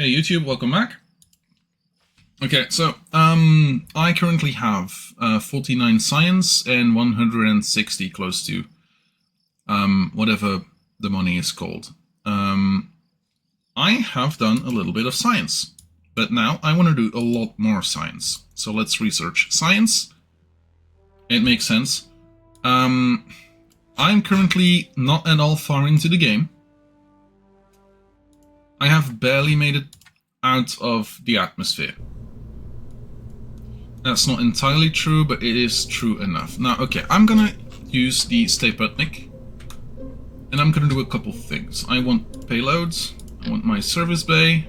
Hey YouTube, welcome back. Okay, so I currently have 49 science and 160 close to whatever the money is called. I have done a little bit of science, but now I want to do a lot more science. So let's research science. It makes sense. I'm currently not at all far into the game. I have barely made it out of the atmosphere. That's not entirely true, but it is true enough. Now, okay, I'm gonna use the Stay Putnik, and I'm gonna do a couple things. I want payloads, I want my service bay.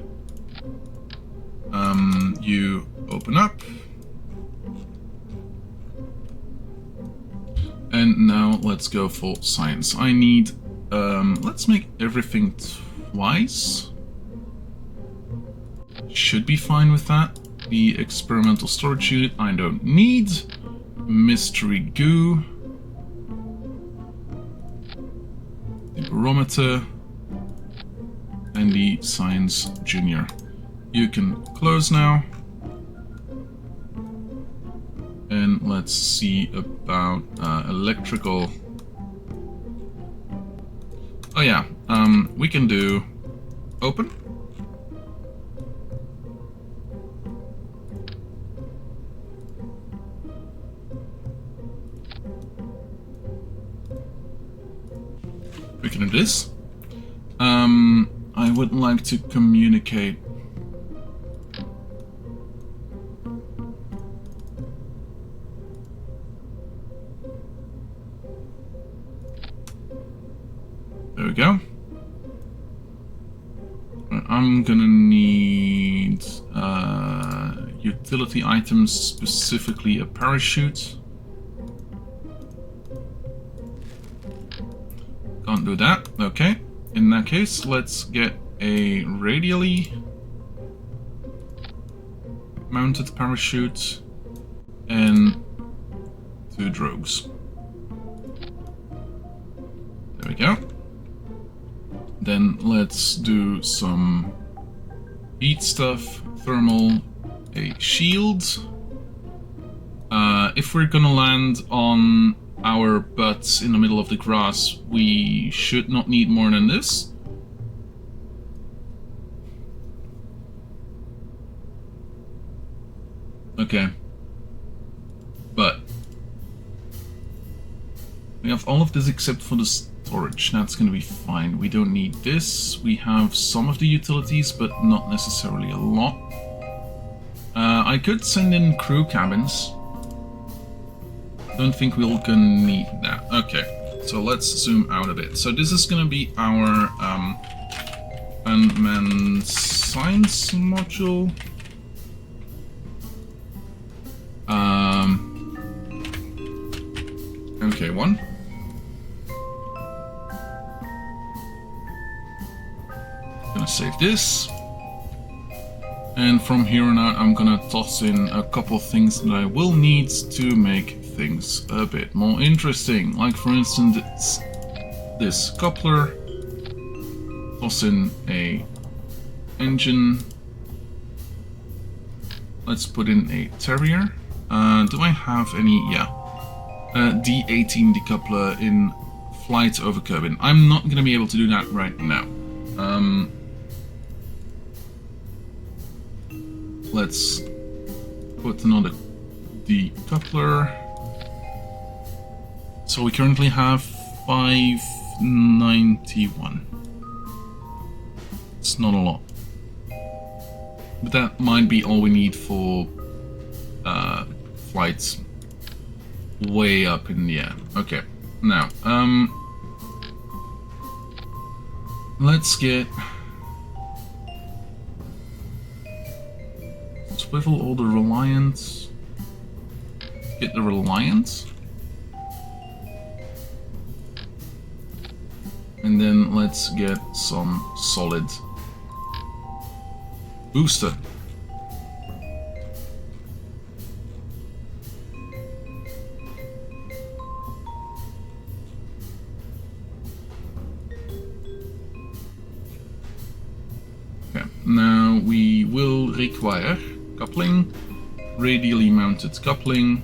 You open up. And now let's go for science. I need, let's make everything twice. Should be fine with that. The experimental storage unit I don't need. Mystery goo. The barometer. And the science junior. You can close now. And let's see about electrical. Oh yeah, we can do open. We can do this. I would like to communicate. There we go. I'm gonna need utility items, specifically a parachute. Can't do that. Okay. In that case, let's get a radially mounted parachute and 2 drogues. There we go. Then let's do some heat stuff, thermal, a shield. If we're gonna land on our butts in the middle of the grass, we should not need more than this. Okay. But we have all of this except for the storage. That's going to be fine. We don't need this. We have some of the utilities, but not necessarily a lot. I could send in crew cabins. Don't think we're gonna need that. Okay, so let's zoom out a bit. So this is gonna be our unmanned science module. MK1. Gonna save this. And from here on out, I'm gonna toss in a couple of things that I will need to make things a bit more interesting. Like, for instance, this coupler. Toss in a engine. Let's put in a Terrier. Do I have any? Yeah. D18 decoupler in flight over Kerbin. I'm not gonna be able to do that right now. Let's put another decoupler. So we currently have 591. It's not a lot. But that might be all we need for flights way up in the air. Okay, now, let's get... Swivel all the Reliance. Get the Reliance. And then let's get some solid booster. Okay. now we will require coupling, radially mounted coupling.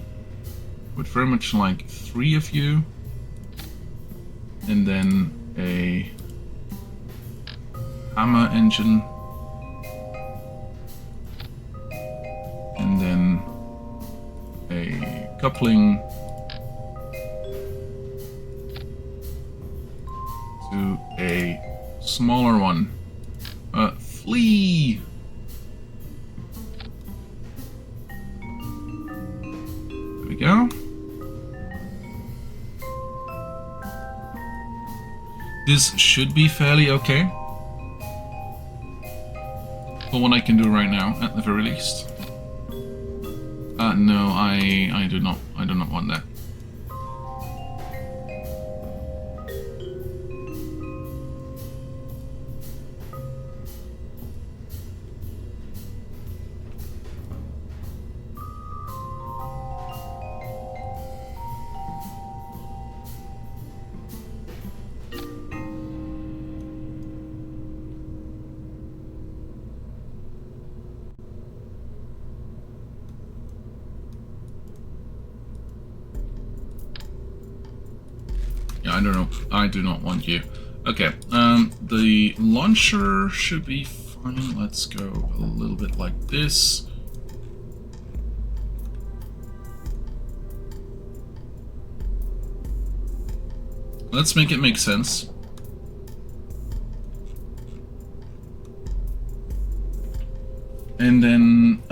Would very much like 3 of you, and then a hammer engine, and then a coupling to a smaller one. Flee! There we go. This should be fairly okay for what I can do right now, at the very least. No, I do not want that. I don't know. I do not want you. Okay, the launcher should be fine. Let's go a little bit like this. Let's make it make sense. And then,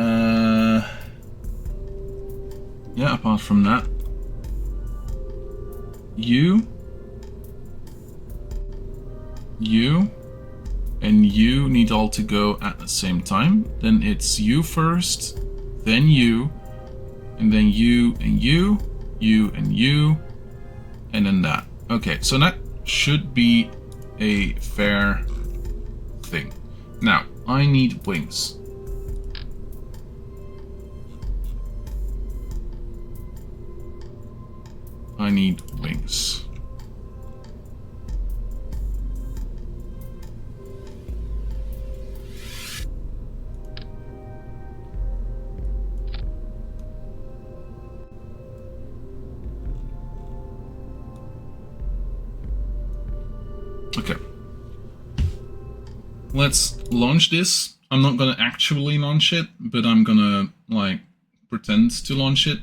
yeah, apart from that, you, and you need all to go at the same time. Then it's you first, then you, and then you, and you, you, and you, and then that. Okay, so that should be a fair thing. Now, I need wings. I need wings. Okay. Let's launch this. I'm not gonna actually launch it, but I'm gonna, like, pretend to launch it.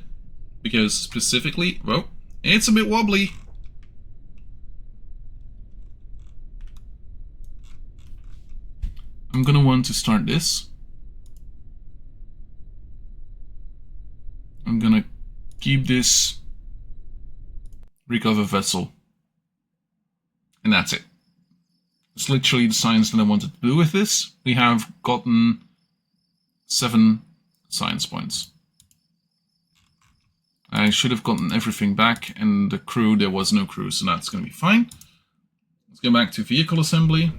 Because specifically, well, it's a bit wobbly. I'm gonna want to start this. I'm gonna keep this recover vessel. And that's it. It's literally the science that I wanted to do with this. We have gotten 7 science points. I should have gotten everything back, and the crew, there was no crew, so that's going to be fine. Let's go back to vehicle assembly.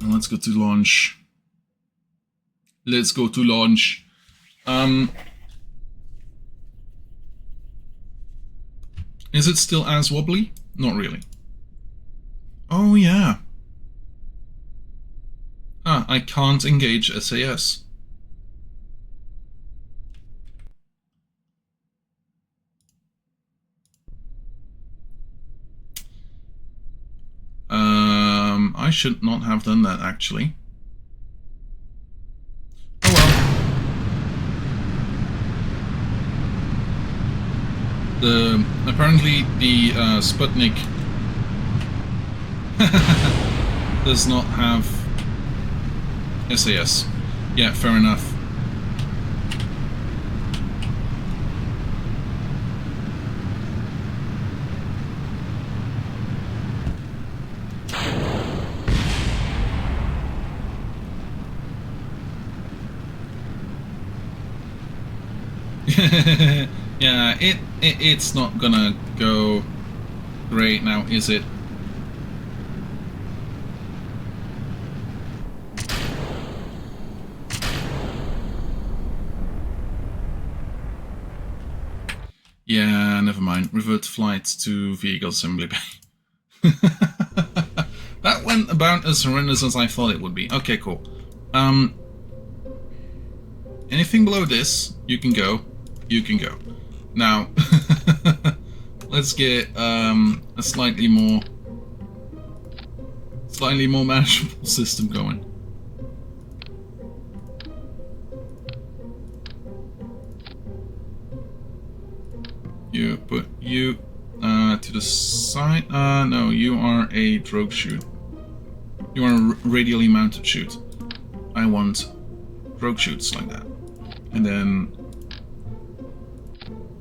And let's go to launch. Let's go to launch. Is it still as wobbly? Not really. Oh yeah. Ah, I can't engage SAS. I should not have done that, actually. Oh well. Apparently the Sputnik does not have SAS. Yeah, fair enough. Yeah, it's not gonna go great now, is it? Yeah, never mind. Revert flight to vehicle assembly bay. That went about as horrendous as I thought it would be. Okay, cool. Anything below this, you can go. You can go. Now, let's get a slightly more manageable system going. You put you to the side. No, you are a drogue chute. You are a radially mounted chute. I want drogue chutes like that, and then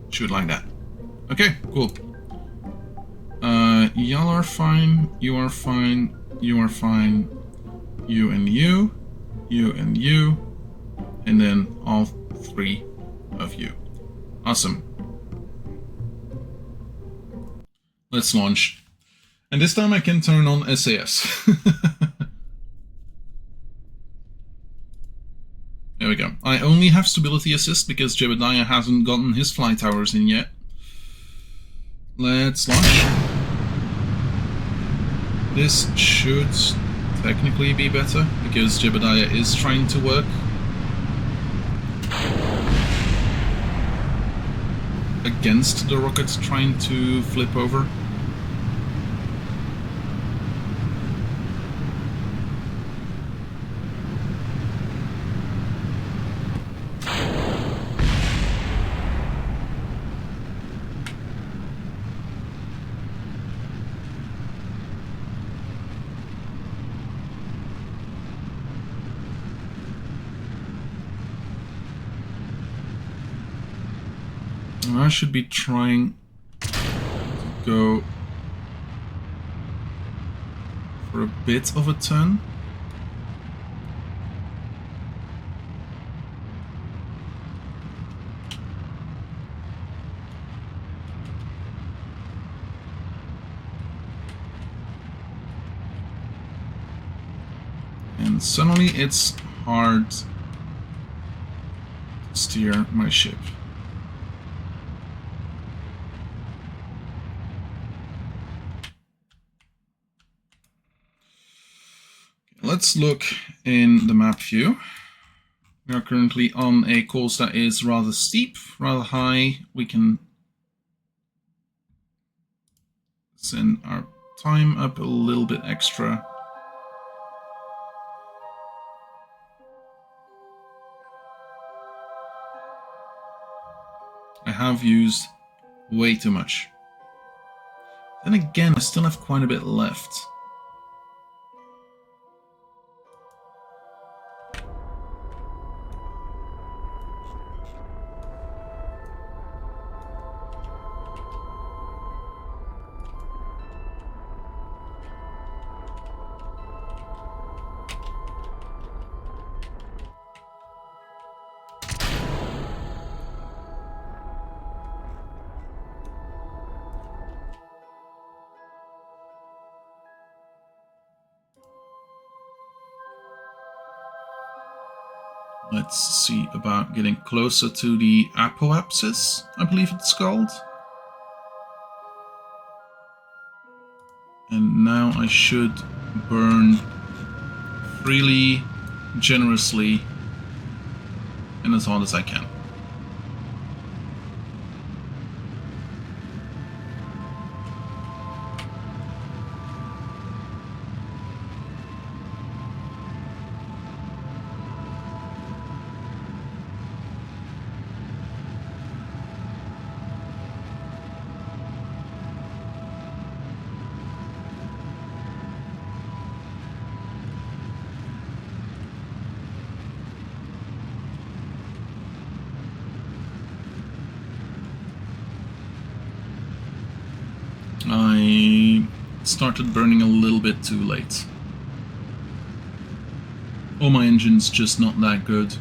shoot like that. Okay, cool. Y'all are fine. You are fine. You are fine. You and you. You and you. And then all three of you. Awesome. Let's launch. And this time I can turn on SAS. There we go. I only have stability assist because Jebediah hasn't gotten his flight hours in yet. Let's launch. This should technically be better because Jebediah is trying to work. Against the rockets trying to flip over. I should be trying to go for a bit of a turn. And suddenly it's hard to steer my ship. Let's look in the map view. We are currently on a course that is rather steep, rather high. We can send our time up a little bit extra. I have used way too much. Then again, I still have quite a bit left. Let's see about getting closer to the apoapsis, I believe it's called. And now I should burn freely, generously, and as hard as I can. I started burning a little bit too late. Or my engine's just not that good.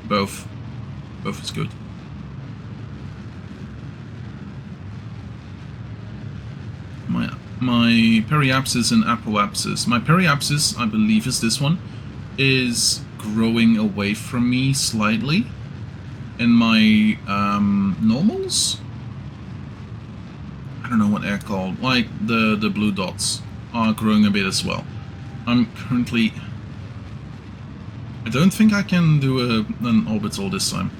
Both. Both is good. My periapsis and apoapsis. My periapsis, I believe is this one, is growing away from me slightly. And my normals? I don't know what they're called. Like the blue dots are growing a bit as well. I'm currently... I don't think I can do an orbital this time.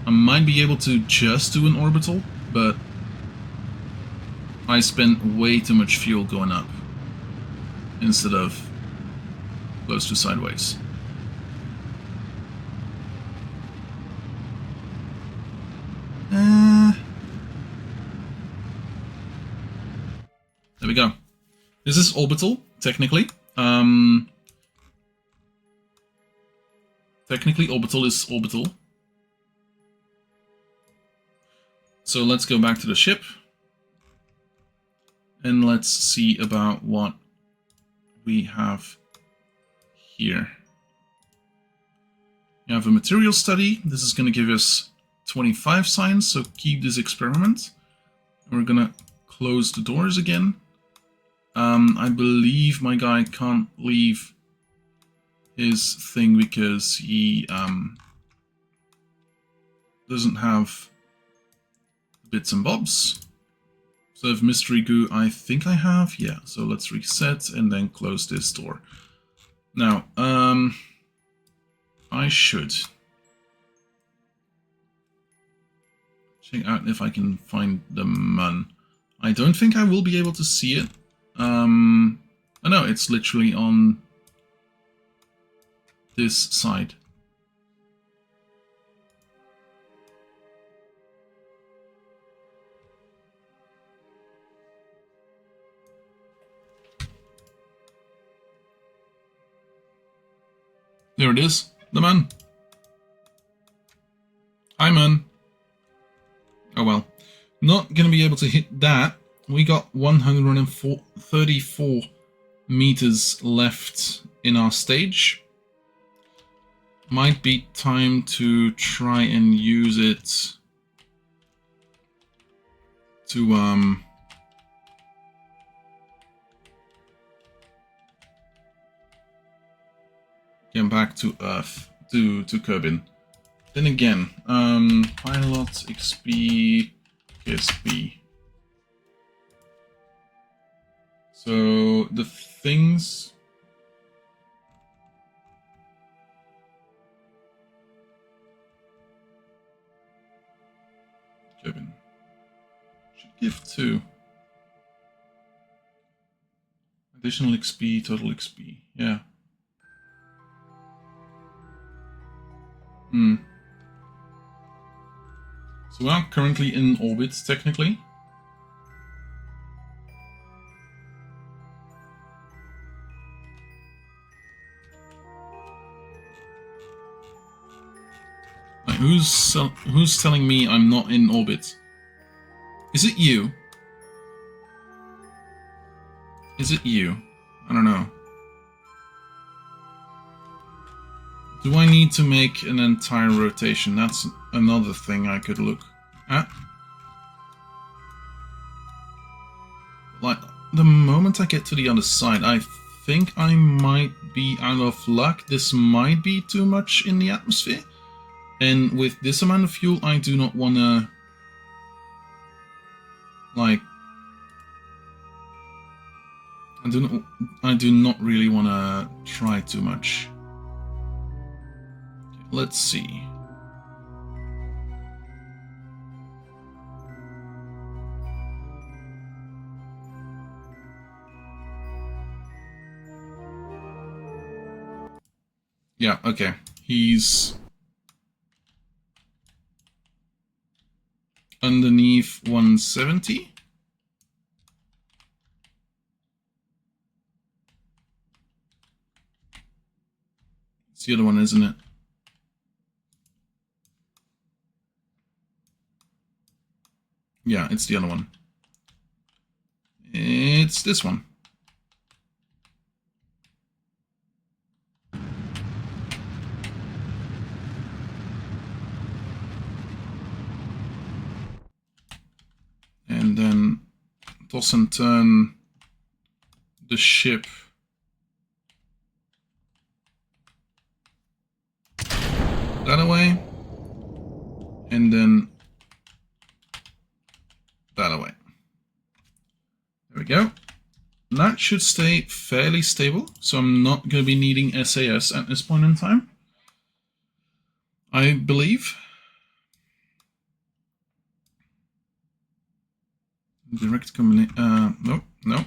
I might be able to just do an orbital, but I spent way too much fuel going up instead of close to sideways. There we go. This is orbital, technically. Technically, orbital is orbital. So let's go back to the ship. And let's see about what we have here. We have a material study. This is going to give us 25 science, so keep this experiment. We're going to close the doors again. I believe my guy can't leave his thing because he doesn't have bits and bobs. So if mystery goo, I think I have, yeah. So let's reset and then close this door. Now, I should check out if I can find the mun. I don't think I will be able to see it. Oh no, it's literally on this side. There it is, the man. Hi, man. Oh well, not gonna be able to hit that. We got 134 meters left in our stage. Might be time to try and use it to get back to Earth, to Kerbin. Then again, pilot XP KSP. So the things. Kerbin should give 2 additional XP, total XP. Yeah. So we are currently in orbit, technically. Like, who's telling me I'm not in orbit? Is it you? Is it you? I don't know. Do I need to make an entire rotation? That's another thing I could look at. Like, the moment I get to the other side, I think I might be out of luck. This might be too much in the atmosphere. And with this amount of fuel, I do not want to, like, I do not really want to try too much. Okay, let's see. Yeah, okay. He's underneath 170. It's the other one, isn't it? Yeah, it's the other one. It's this one. And then toss and turn the ship that away, and then that away. There we go. that should stay fairly stable, so I'm not going to be needing SAS at this point in time, I believe. Direct combination. No, no.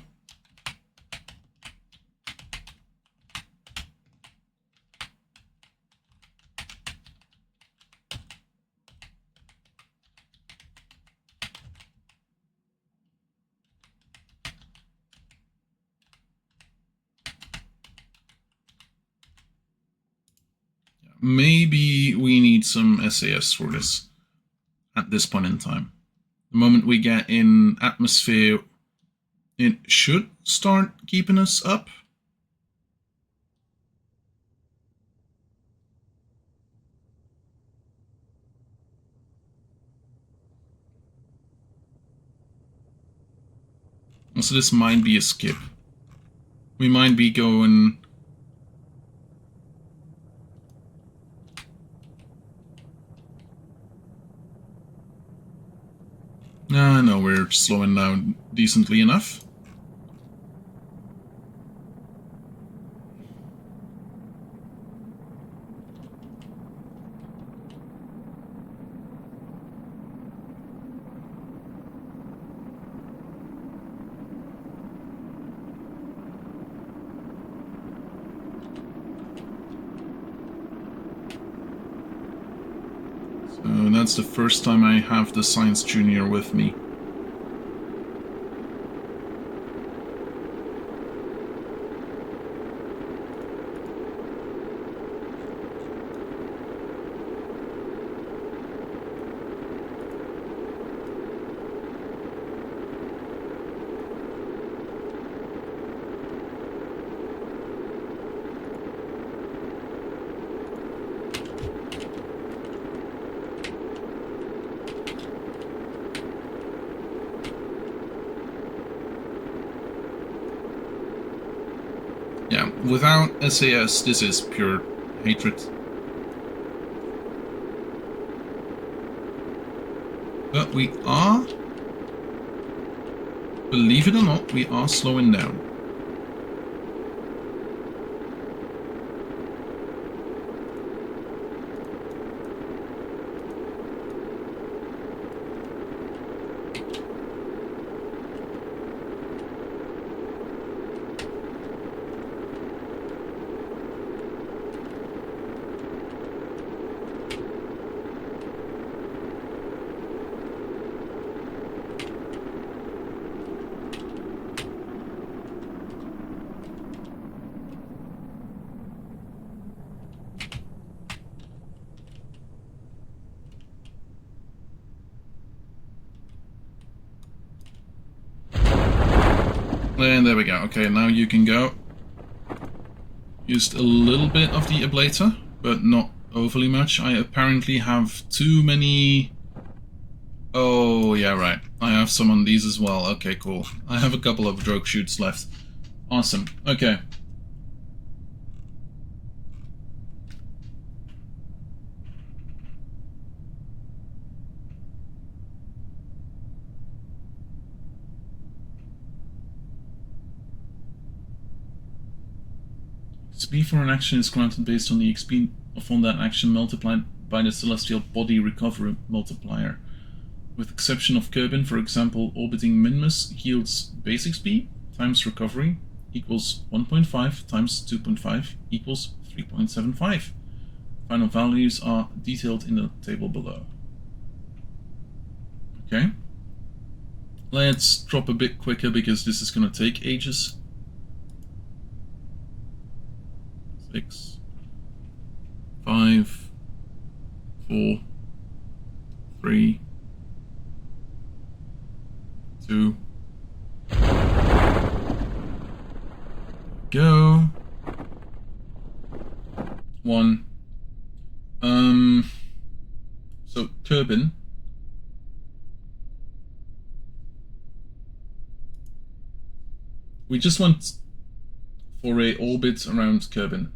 Maybe we need some SAS for this at this point in time. The moment we get in atmosphere, it should start keeping us up. Also, this might be a skip. We might be going... No, we're slowing down decently enough. So that's the first time I have the Science Junior with me. Yeah, without SAS, this is pure hatred. But we are, believe it or not, we are slowing down. And there we go. Okay, now you can go. Used a little bit of the ablator, but not overly much. I apparently have too many... Oh, yeah, right. I have some on these as well. Okay, cool. I have a couple of drogue chutes left. Awesome. Okay. XP for an action is granted based on the XP of that action multiplied by the celestial body recovery multiplier. With exception of Kerbin, for example, orbiting Minmus yields base XP times recovery equals 1.5 times 2.5 equals 3.75. Final values are detailed in the table below. Okay. Let's drop a bit quicker because this is going to take ages. 6, 5, 4, 3, 2, go. 1. So Kerbin. We just want for a orbit around Kerbin,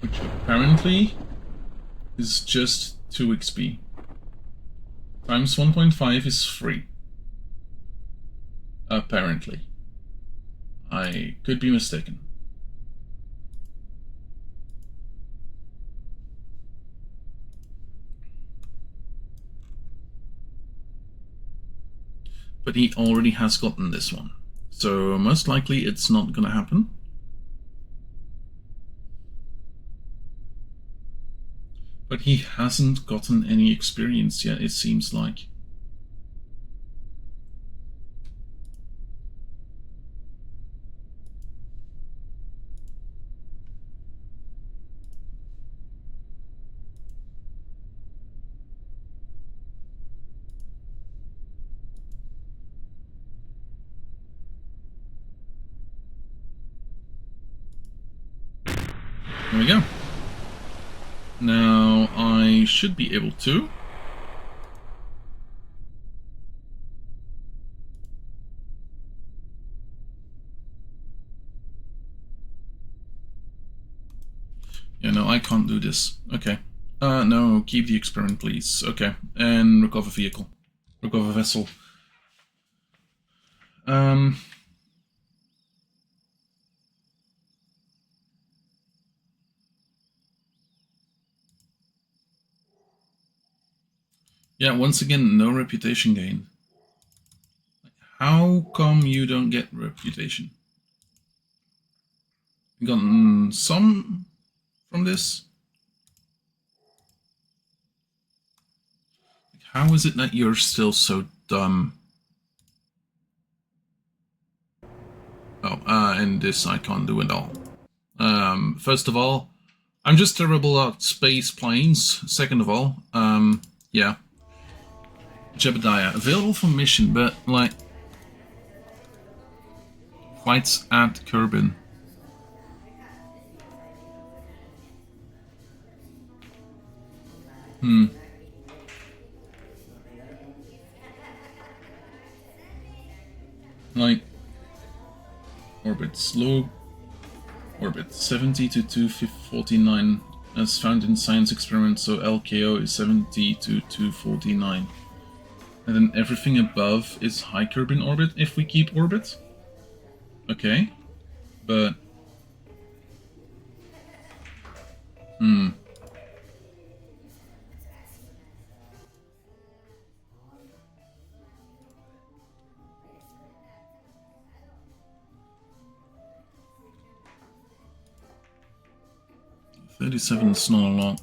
which apparently is just 2 XP. Times 1.5 is 3. Apparently. I could be mistaken. But he already has gotten this one. So most likely it's not gonna happen. But he hasn't gotten any experience yet, it seems like. There we go. Now I should be able to. Yeah, no, I can't do this. Okay. No, keep the experiment, please. Okay. And recover vehicle. Recover vessel. Yeah, once again, no reputation gain. How come you don't get reputation? You gotten some from this? How is it that you're still so dumb? Oh, and this I can't do at all. First of all, I'm just terrible at space planes. Second of all, yeah. Jebediah, available for mission, but, like, flights at Kerbin. Like, orbit slow, orbit 70 to 249 as found in science experiments, so LKO is 70 to 249. And then everything above is high Kerbin orbit if we keep orbit. Okay, but... $37 is not a lot.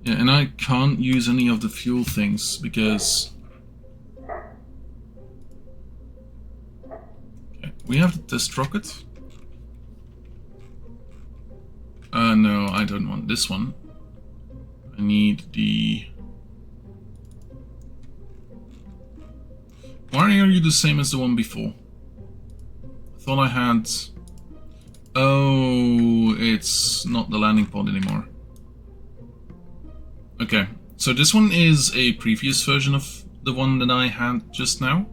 Yeah, and I can't use any of the fuel things because... Okay, we have the test rocket. No, I don't want this one. I need the... Why are you the same as the one before? I thought I had... Oh, it's not the landing pod anymore. Okay, so this one is a previous version of the one that I had just now.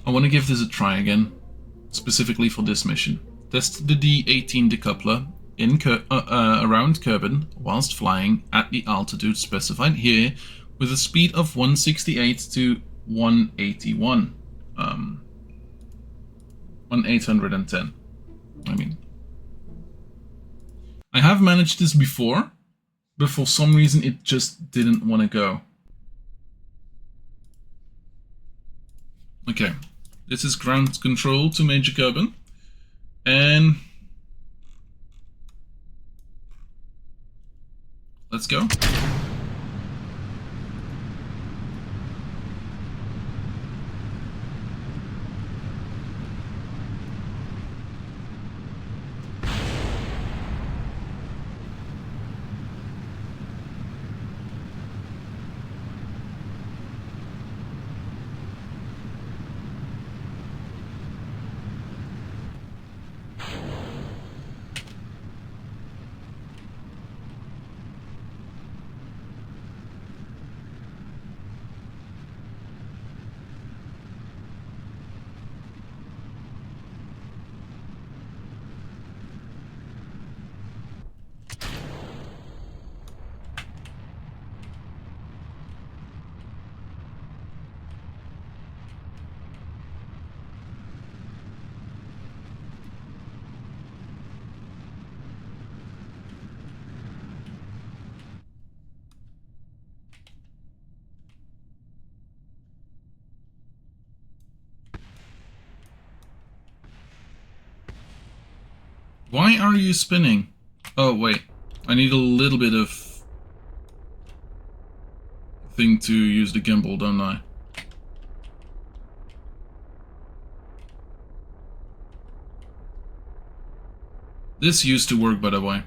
I want to give this a try again, specifically for this mission. Test the D18 decoupler in around Kerbin whilst flying at the altitude specified here with a speed of 168 to 181. 1810. I mean, I have managed this before, but for some reason it just didn't want to go. Okay, this is ground control to Major Kerbin, and let's go. Why are you spinning? Oh, wait. I need a little bit of thing to use the gimbal, don't I? This used to work, by the way.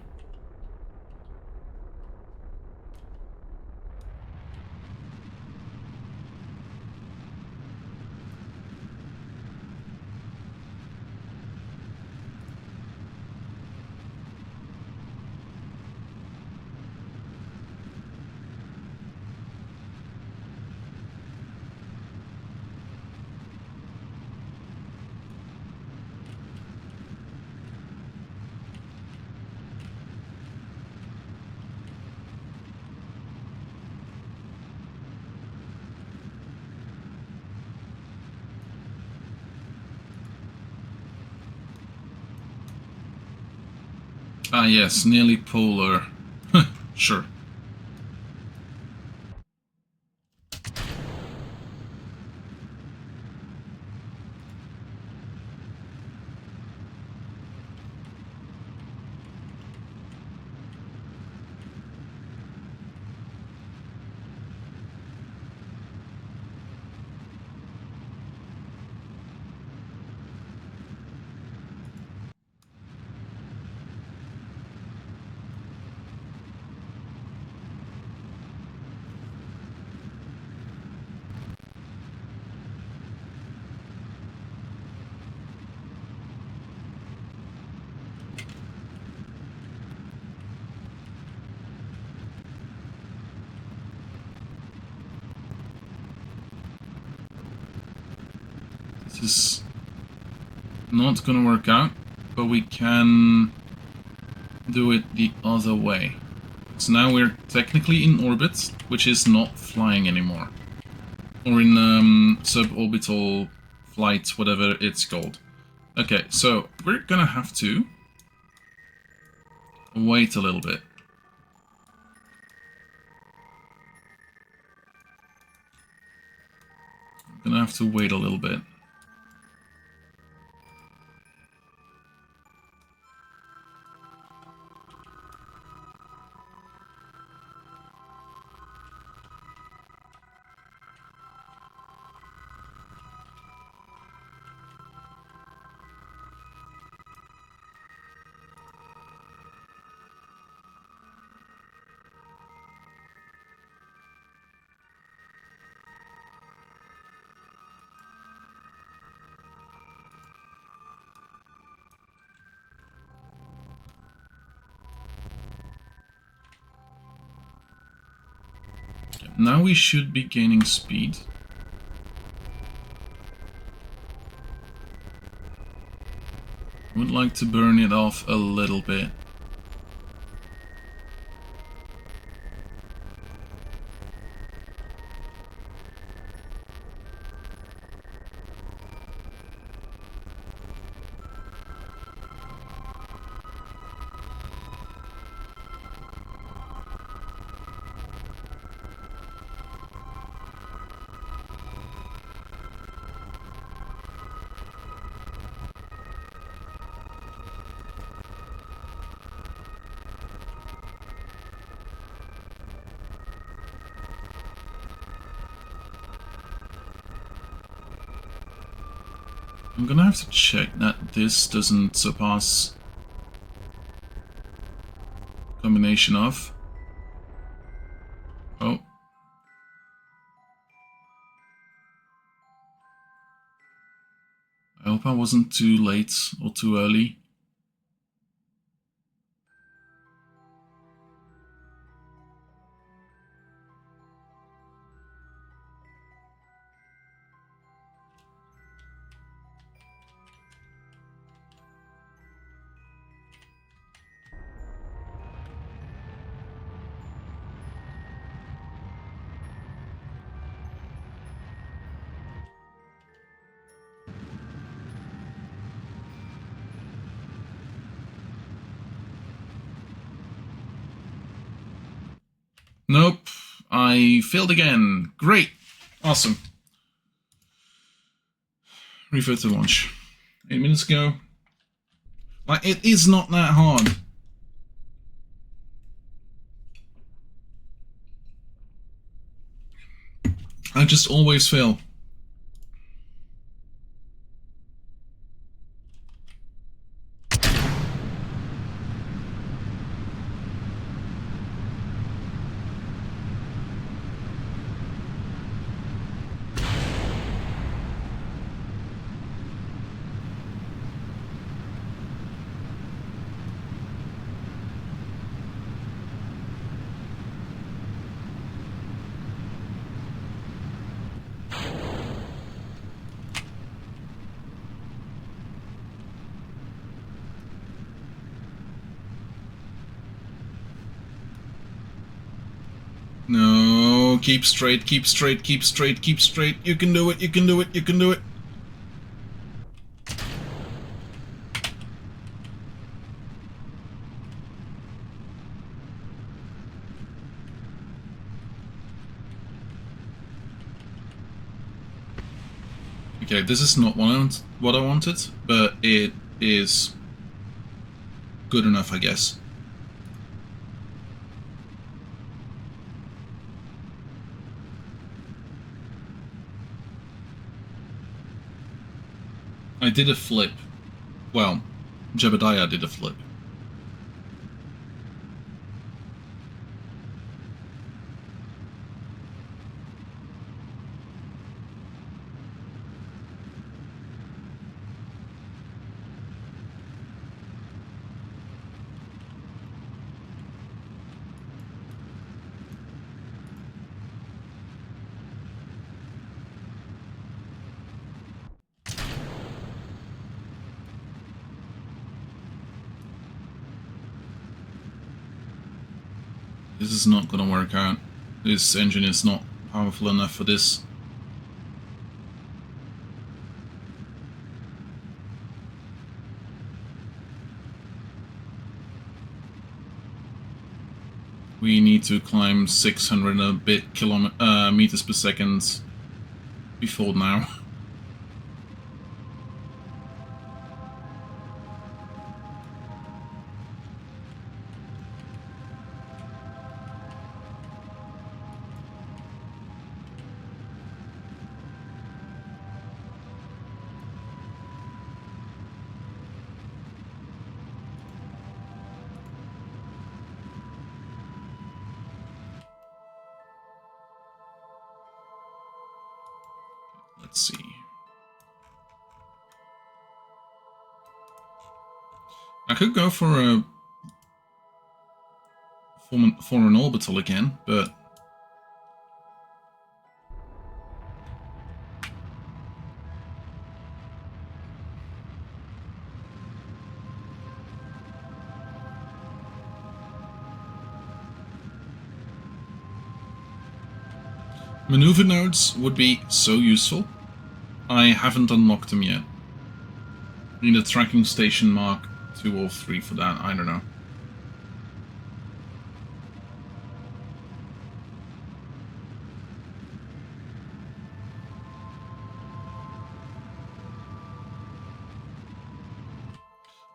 Ah yes, nearly polar. Sure. This is not gonna work out, but we can do it the other way. So now we're technically in orbit, which is not flying anymore. Or in suborbital flight, whatever it's called. Okay, so we're gonna have to wait a little bit. Gonna have to wait a little bit. Now we should be gaining speed. would like to burn it off a little bit. I'm gonna have to check that this doesn't surpass combination of. Oh. I hope I wasn't too late or too early. Nope, I failed again. Great, awesome. Refer to launch. 8 minutes ago. Like, it is not that hard. I just always fail. No, keep straight, keep straight, keep straight, keep straight. You can do it, you can do it, you can do it. Okay, this is not what I wanted, but it is good enough, I guess. I did a flip. Well, Jebediah did a flip. This is not gonna work out. This engine is not powerful enough for this. We need to climb 600 and a bit meters per second before now. Let's see. I could go for an orbital again, but Maneuver nodes would be so useful. I haven't unlocked them yet. Need a tracking station mark 2 or 3 for that, I don't know.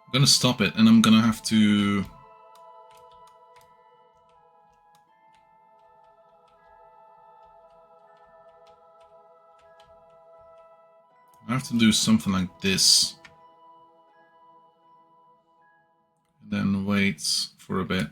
I'm gonna stop it, and I'm gonna have to... I have to do something like this. And then wait for a bit.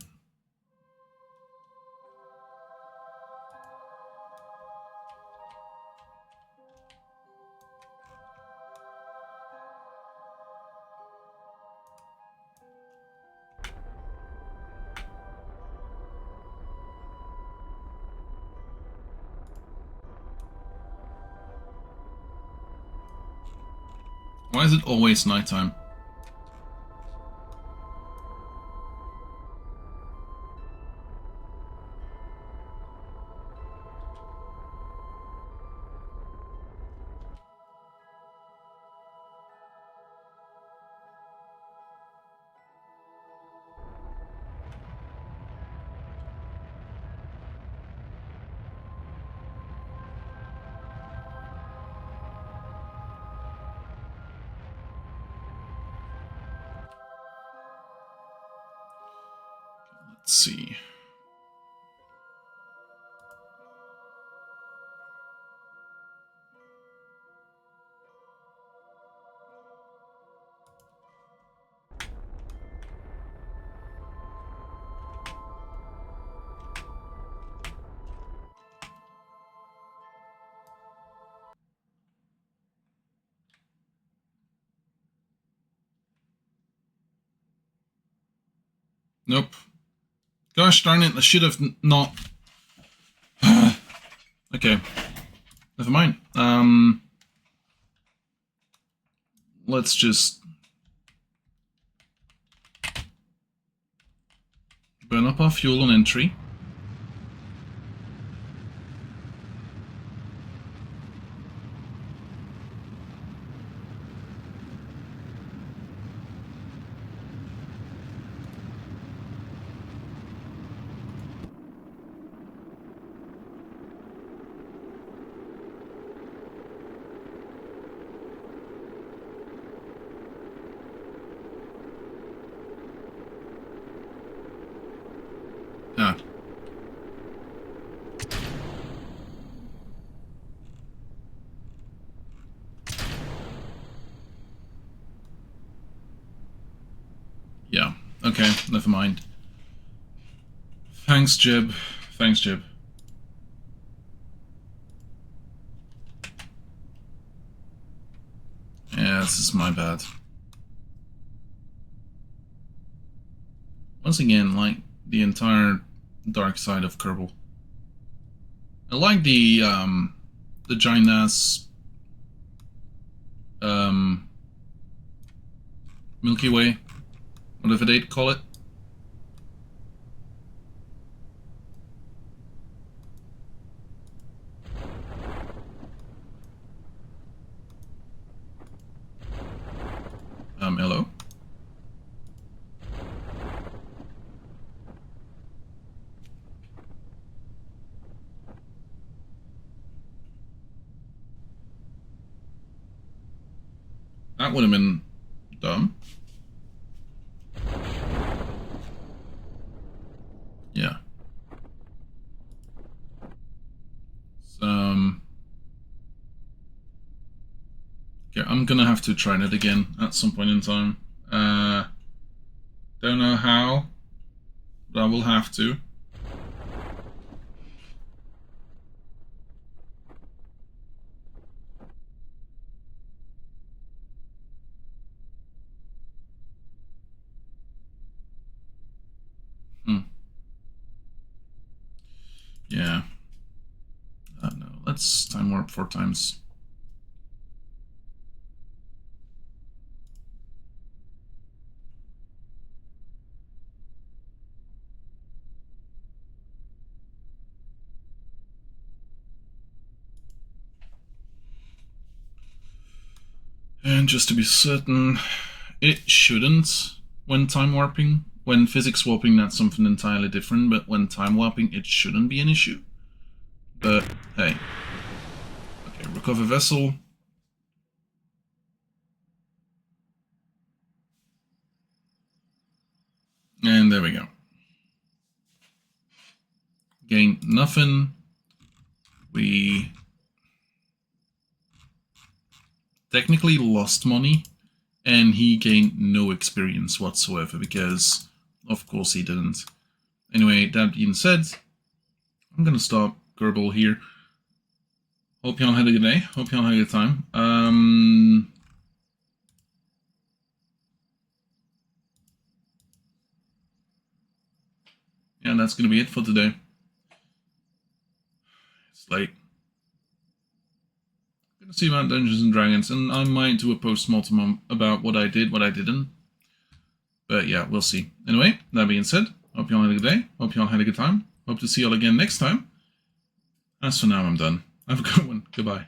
Why is it always nighttime? Let's see. Nope. Gosh darn it, I should have not... Okay. Never mind. Let's just... burn up our fuel on entry. Ah. Yeah, okay, never mind. Thanks, Jib. Thanks, Jib. Yeah, this is my bad. Once again, like the entire dark side of Kerbal. I like the giant ass Milky Way, whatever they'd call it. Hello? That would have been dumb. Yeah. So, okay, I'm gonna have to try it again at some point in time. Don't know how, but I will have to. Yeah. No, let's time warp 4 times. And just to be certain, it shouldn't when time warping. When physics warping, that's something entirely different, but when time warping, it shouldn't be an issue. But, hey. Okay, recover vessel. And there we go. Gain nothing. We technically lost money, and he gained no experience whatsoever, because of course he didn't. Anyway, that being said, I'm gonna stop Kerbal here. Hope y'all had a good day. Hope y'all had a good time. Yeah, that's gonna be it for today. It's late. I'm gonna see about Dungeons and Dragons, and I might do a post-mortem about what I did, what I didn't. But yeah, we'll see. Anyway, that being said, hope y'all had a good day. Hope y'all had a good time. Hope to see y'all again next time. As for now, I'm done. Have a good one. Goodbye.